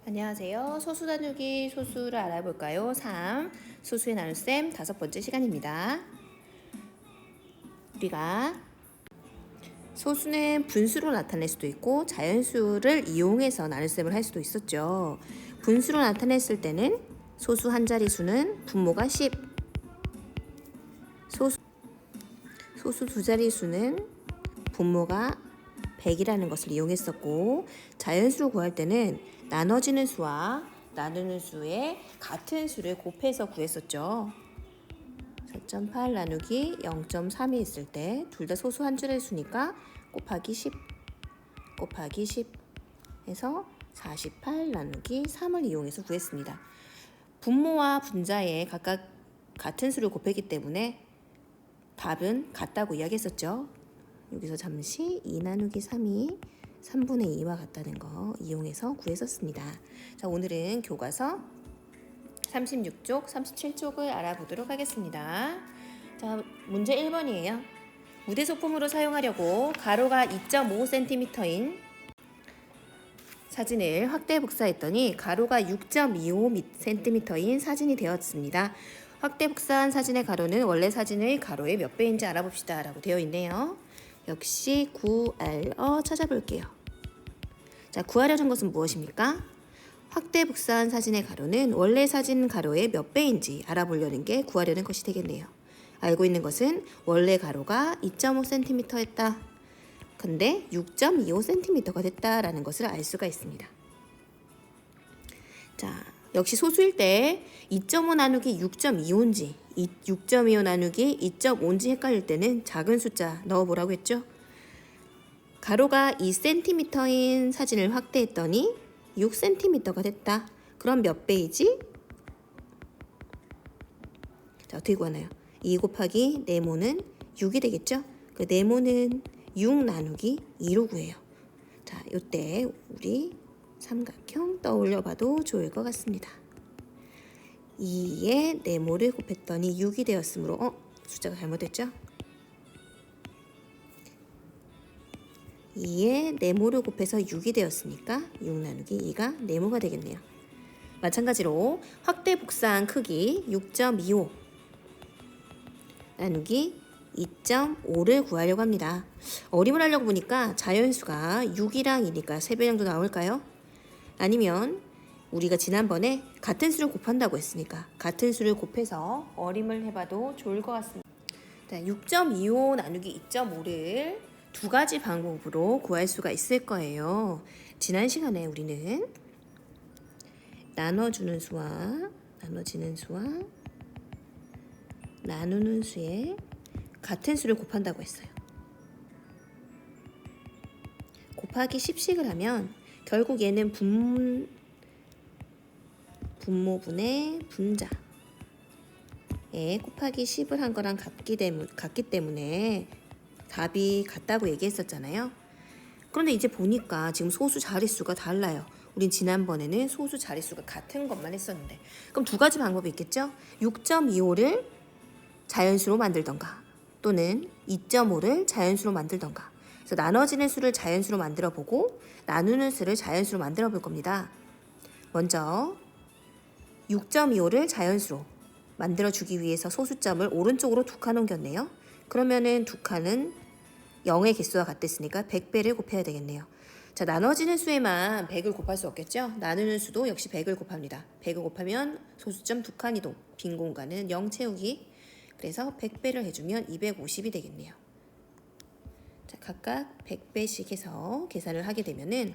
안녕하세요. 소수 나누기 소수를 알아볼까요? 3. 소수의 나눗셈 5번째 시간입니다. 우리가 소수는 분수로 나타낼 수도 있고 자연수를 이용해서 나눗셈을 할 수도 있었죠. 분수로 나타냈을 때는 소수 한 자릿수는 분모가 10, 소수 두 자릿수는 분모가 100이라는 것을 이용했었고, 자연수로 구할 때는 나눠지는 수와 나누는 수의 같은 수를 곱해서 구했었죠. 4.8 나누기 0.3이 있을 때 둘 다 소수 한 줄의 수니까 곱하기 10 해서 48 나누기 3을 이용해서 구했습니다. 분모와 분자에 각각 같은 수를 곱했기 때문에 답은 같다고 이야기했었죠. 여기서 잠시 2 나누기 3이 3분의 2와 같다는 거 이용해서 구했었습니다. 자, 오늘은 교과서 36쪽, 37쪽을 알아보도록 하겠습니다. 자, 문제 1번이에요. 무대소품으로 사용하려고 가로가 2.5cm인 사진을 확대 복사했더니 가로가 6.25cm인 사진이 되었습니다. 확대 복사한 사진의 가로는 원래 사진의 가로의 몇 배인지 알아봅시다 라고 되어 있네요. 역시 구하러 찾아볼게요. 자, 구하려는 것은 무엇입니까? 확대 복사한 사진의 가로는 원래 사진 가로의 몇 배인지 알아보려는 게 구하려는 것이 되겠네요. 알고 있는 것은 원래 가로가 2.5cm였다. 근데 6.25cm가 됐다라는 것을 알 수가 있습니다. 자, 역시 소수일 때 2.5 나누기 6.25인지 6.25 나누기 2.5인지 헷갈릴 때는 작은 숫자 넣어보라고 했죠. 가로가 2cm인 사진을 확대했더니 6cm가 됐다. 그럼 몇 배이지? 자, 어떻게 구하나요? 2 곱하기 네모는 6이 되겠죠? 그 네모는 6 나누기 2로 구해요. 자, 이때 우리 삼각형 떠올려 봐도 좋을 것 같습니다. 2에 네모를 곱했더니 6이 되었으므로 숫자가 잘못됐죠? 2에 네모를 곱해서 6이 되었으니까 6 나누기 2가 네모가 되겠네요. 마찬가지로 확대 복사한 크기 6.25 나누기 2.5를 구하려고 합니다. 어림을 하려고 보니까 자연수가 6이랑 2니까 3배 정도 나올까요? 아니면 우리가 지난번에 같은 수를 곱한다고 했으니까 같은 수를 곱해서 어림을 해봐도 좋을 것 같습니다. 6.25 나누기 2.5를 두 가지 방법으로 구할 수가 있을 거예요. 지난 시간에 우리는 나눠주는 수와 나눠지는 수와 나누는 수에 같은 수를 곱한다고 했어요. 곱하기 10씩을 하면 결국 얘는 분모분의 분자에 곱하기 10을 한 거랑 같기 때문에 답이 같다고 얘기했었잖아요. 그런데 이제 보니까 지금 소수 자릿수가 달라요. 우린 지난번에는 소수 자릿수가 같은 것만 했었는데, 그럼 두 가지 방법이 있겠죠? 6.25를 자연수로 만들던가 또는 2.5를 자연수로 만들던가. 그래서 나눠지는 수를 자연수로 만들어 보고 나누는 수를 자연수로 만들어 볼 겁니다. 먼저 6.25를 자연수로 만들어 주기 위해서 소수점을 오른쪽으로 두 칸 옮겼네요. 그러면은 두 칸은 0의 개수와 같았으니까 100배를 곱해야 되겠네요. 자, 나눠지는 수에만 100을 곱할 수 없겠죠? 나누는 수도 역시 100을 곱합니다. 100을 곱하면 소수점 두 칸 이동, 빈 공간은 0 채우기. 그래서 100배를 해주면 250이 되겠네요. 자, 각각 100배씩 해서 계산을 하게 되면은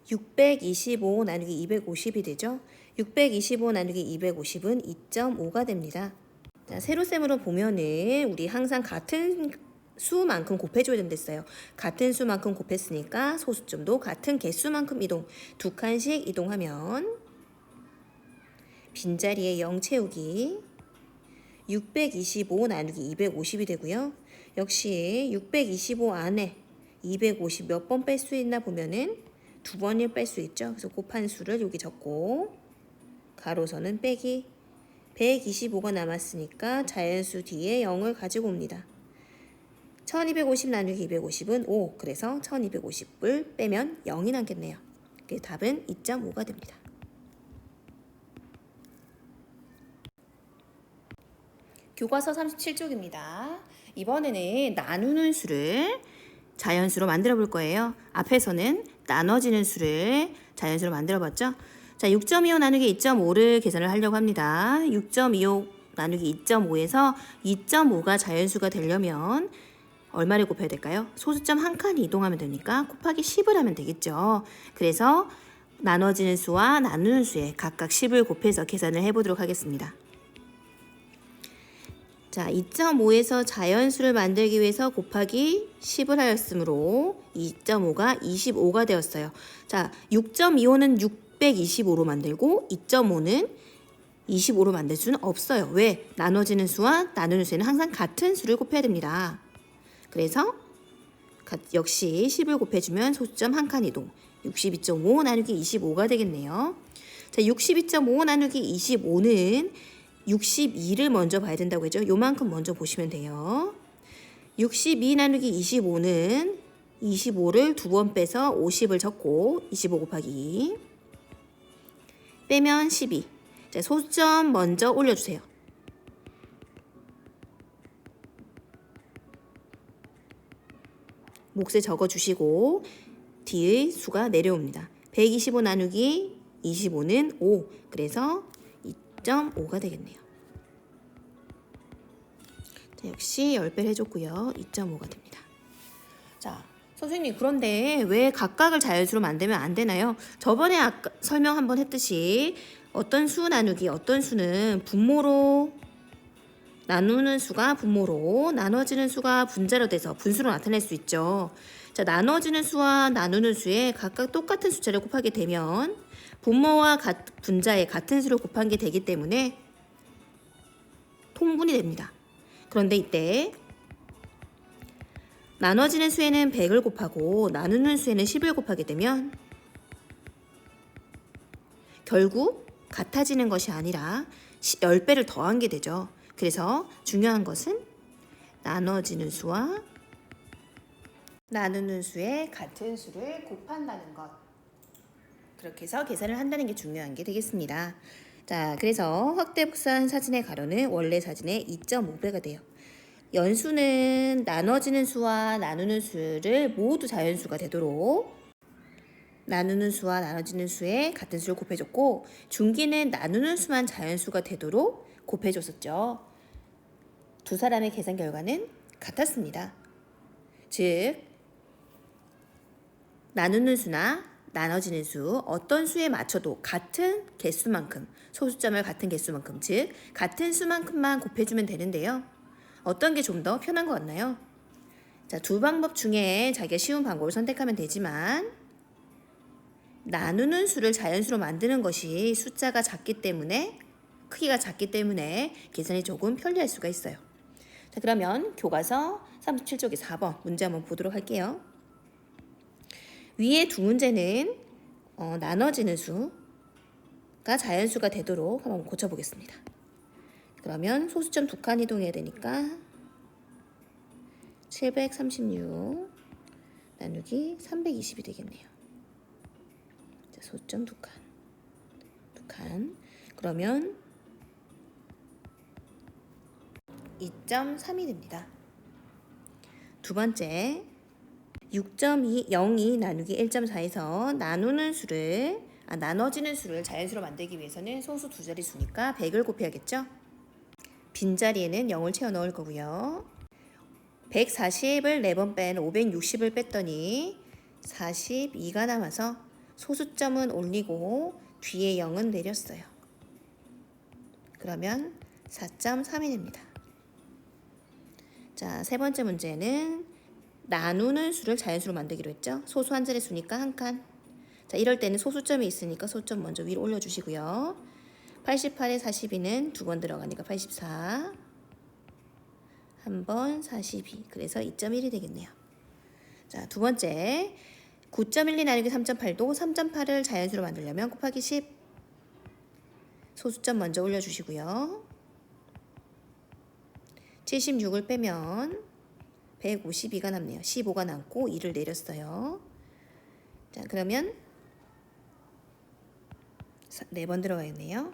625 나누기 250이 되죠? 625 나누기 250은 2.5가 됩니다. 자, 세로셈으로 보면은 우리 항상 같은 수만큼 곱해줘야 된댔어요. 같은 수만큼 곱했으니까 소수점도 같은 개수만큼 이동, 두 칸씩 이동하면 빈자리에 0 채우기 625 나누기 250이 되고요. 역시 625 안에 250 몇 번 뺄 수 있나 보면은 두 번을 뺄 수 있죠. 그래서 곱한 수를 여기 적고 가로선은 빼기 125가 남았으니까 자연수 뒤에 0을 가지고 옵니다. 1250 나누기 250은 5. 그래서 1250을 빼면 0이 남겠네요. 그 답은 2.5가 됩니다. 교과서 37쪽입니다. 이번에는 나누는 수를 자연수로 만들어 볼 거예요. 앞에서는 나눠지는 수를 자연수로 만들어 봤죠. 자, 6.25 나누기 2.5를 계산을 하려고 합니다. 6.25 나누기 2.5에서 2.5가 자연수가 되려면 얼마를 곱해야 될까요? 소수점 한 칸이 이동하면 되니까 곱하기 10을 하면 되겠죠. 그래서 나눠지는 수와 나누는 수에 각각 10을 곱해서 계산을 해보도록 하겠습니다. 자, 2.5에서 자연수를 만들기 위해서 곱하기 10을 하였으므로 2.5가 25가 되었어요. 자, 6.25는 625로 만들고 2.5는 25로 만들 수는 없어요. 왜? 나눠지는 수와 나누는 수에는 항상 같은 수를 곱해야 됩니다. 그래서 역시 10을 곱해주면 소수점 한 칸 이동. 62.5 나누기 25가 되겠네요. 자, 62.5 나누기 25는 62를 먼저 봐야 된다고 했죠. 요만큼 먼저 보시면 돼요. 62 나누기 25는 25를 두 번 빼서 50을 적고 25 곱하기 2 빼면 12. 자, 소수점 먼저 올려주세요. 몫에 적어주시고 뒤의 수가 내려옵니다. 125 나누기 25는 5. 그래서 2.5가 되겠네요. 자, 역시 10배를 해줬고요. 2.5가 됩니다. 자, 선생님 그런데 왜 각각을 자연수로 만들면 안 되나요? 저번에 아까 설명 한번 했듯이 어떤 수 나누기 어떤 수는 분모로 나누는 수가 분모로 나눠지는 수가 분자로 돼서 분수로 나타낼 수 있죠. 자, 나눠지는 수와 나누는 수에 각각 똑같은 숫자를 곱하게 되면 분모와 분자에 같은 수를 곱한 게 되기 때문에 통분이 됩니다. 그런데 이때 나눠지는 수에는 100을 곱하고 나누는 수에는 10을 곱하게 되면 결국 같아지는 것이 아니라 10배를 더한 게 되죠. 그래서 중요한 것은 나눠지는 수와 나누는 수에 같은 수를 곱한다는 것. 그렇게 해서 계산을 한다는 게 중요한 게 되겠습니다. 자, 그래서 확대 복사한 사진의 가로는 원래 사진의 2.5배가 돼요. 연수는 나눠지는 수와 나누는 수를 모두 자연수가 되도록 나누는 수와 나눠지는 수에 같은 수를 곱해줬고 중기는 나누는 수만 자연수가 되도록 곱해줬었죠. 두 사람의 계산 결과는 같았습니다. 즉 나누는 수나 나눠지는 수 어떤 수에 맞춰도 같은 개수만큼 소수점을 같은 개수만큼 즉 같은 수만큼만 곱해주면 되는데요. 어떤 게 좀 더 편한 것 같나요? 자, 두 방법 중에 자기가 쉬운 방법을 선택하면 되지만 나누는 수를 자연수로 만드는 것이 숫자가 작기 때문에 크기가 작기 때문에 계산이 조금 편리할 수가 있어요. 자, 그러면 교과서 37쪽의 4번 문제 한번 보도록 할게요. 위에 두 문제는 나눠지는 수가 자연수가 되도록 한번 고쳐보겠습니다. 그러면 소수점 두 칸 이동해야 되니까 736 나누기 320이 되겠네요. 자, 소수점 두 칸. 그러면 2.3이 됩니다. 두 번째 6.202 나누기 1.4에서 나눠지는 수를 자연수로 만들기 위해서는 소수 두 자릿수니까 100을 곱해야겠죠? 빈자리에는 0을 채워 넣을 거고요. 140을 4번 뺀 560을 뺐더니 42가 남아서 소수점은 올리고 뒤에 0은 내렸어요. 그러면 4.3이 됩니다. 자, 세 번째 문제는 나누는 수를 자연수로 만들기로 했죠. 소수 한 자릿수니까 한 칸. 자, 이럴 때는 소수점이 있으니까 소수점 먼저 위로 올려주시고요. 88에 42는 두 번 들어가니까 84. 한 번 42. 그래서 2.1이 되겠네요. 자, 두 번째 9.12 나누기 3.8도 3.8을 자연수로 만들려면 곱하기 10. 소수점 먼저 올려주시고요. 76을 빼면 152가 남네요. 15가 남고 2를 내렸어요. 자, 그러면 4번 들어가겠네요.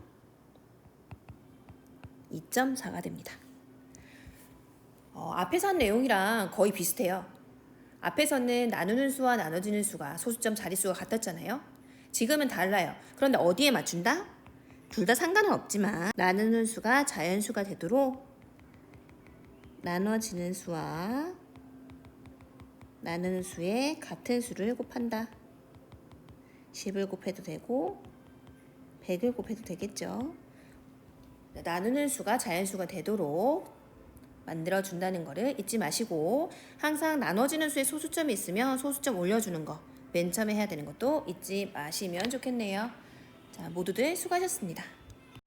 2.4가 됩니다. 앞에서 한 내용이랑 거의 비슷해요. 앞에서는 나누는 수와 나눠지는 수가 소수점 자릿수가 같았잖아요. 지금은 달라요. 그런데 어디에 맞춘다? 둘 다 상관은 없지만 나누는 수가 자연수가 되도록 나눠지는 수와 나누는 수에 같은 수를 곱한다. 10을 곱해도 되고 100을 곱해도 되겠죠. 나누는 수가 자연수가 되도록 만들어준다는 거를 잊지 마시고 항상 나눠지는 수에 소수점이 있으면 소수점 올려주는 거 맨 처음에 해야 되는 것도 잊지 마시면 좋겠네요. 자, 모두들 수고하셨습니다.